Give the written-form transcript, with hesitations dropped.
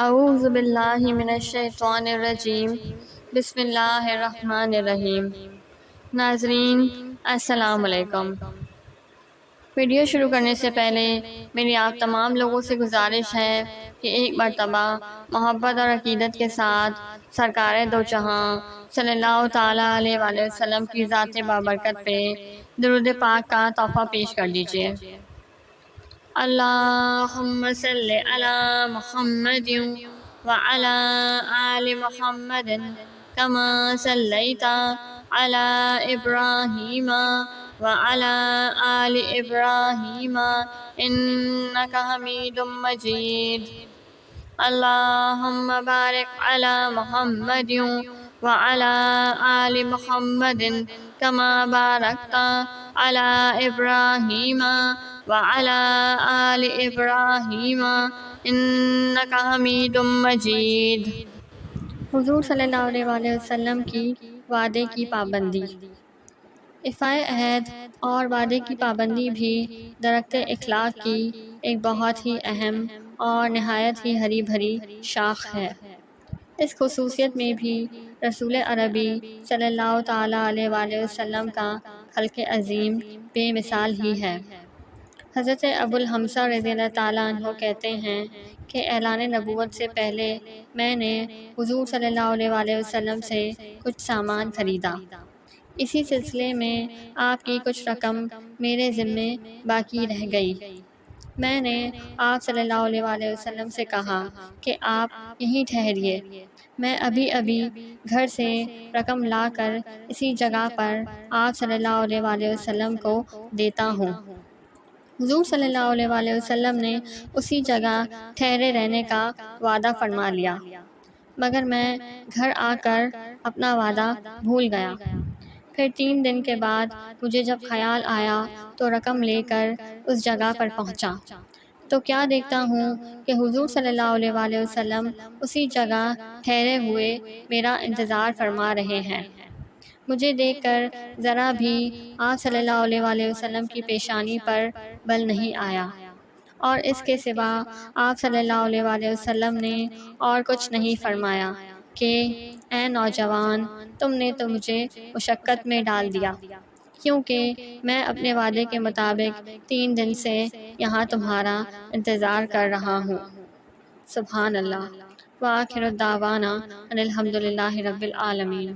اعوذ باللہ من الشیطان الرجیم بسم اللہ الرحمن الرحیم۔ ناظرین السلام علیکم۔ ویڈیو شروع کرنے سے پہلے میری آپ تمام لوگوں سے گزارش ہے کہ ایک مرتبہ محبت اور عقیدت کے ساتھ سرکار دو جہاں صلی اللہ تعالیٰ علیہ وآلہ وسلم کی ذات بابرکت پہ درود پاک کا تحفہ پیش کر دیجیے۔ اللہم صلی علی محمد وعلی آل محمد کما صلیت علی ابراہیم وعلی آل ابراہیم انک حمید مجید۔ اللہم بارک علی محمد وعلی آل محمد کما بارکت علی ابراہیم وعلی آل ابراہیم انک حمید مجید۔ حضور صلی اللہ علیہ وآلہ وسلم کی وعدے کی پابندی۔ ایفائے عہد اور وعدے کی پابندی بھی درخت اخلاق کی ایک بہت ہی اہم اور نہایت ہی ہری بھری شاخ ہے۔ اس خصوصیت میں بھی رسول عربی صلی اللہ تعالیٰ علیہ وآلہ وسلم کا خلق عظیم بے مثال ہی ہے۔ حضرت ابو الحمزہ رضی اللہ تعالیٰ عنہ کہتے ہیں کہ اعلان نبوت سے پہلے میں نے حضور صلی اللہ علیہ وآلہ وسلم سے کچھ سامان خریدا۔ اسی سلسلے میں آپ کی کچھ رقم میرے ذمے باقی رہ گئی۔ میں نے آپ صلی اللہ علیہ وآلہ وسلم سے کہا کہ آپ یہیں ٹھہریے، میں ابھی گھر سے رقم لا کر اسی جگہ پر آپ صلی اللہ علیہ وآلہ وسلم کو دیتا ہوں۔ حضور صلی اللہ علیہ وآلہ وسلم نے اسی جگہ ٹھہرے رہنے کا وعدہ فرما لیا، مگر میں گھر آ کر اپنا وعدہ بھول گیا۔ پھر 3 دن کے بعد مجھے جب خیال آیا تو رقم لے کر اس جگہ پر پہنچا تو کیا دیکھتا ہوں کہ حضور صلی اللہ علیہ وآلہ وسلم اسی جگہ ٹھہرے ہوئے میرا انتظار فرما رہے ہیں۔ مجھے دیکھ کر ذرا بھی آپ صلی اللہ علیہ وآلہ وسلم کی پیشانی پر بل نہیں آیا، اور اس کے سوا آپ صلی اللہ علیہ وآلہ وسلم نے اور کچھ نہیں فرمایا کہ اے نوجوان، تم نے تو مجھے مشقت میں ڈال دیا، کیونکہ میں اپنے وعدے کے مطابق 3 دن سے یہاں تمہارا انتظار کر رہا ہوں۔ سبحان اللہ۔ وآخر دعوانا ان الحمد للہ رب العالمین۔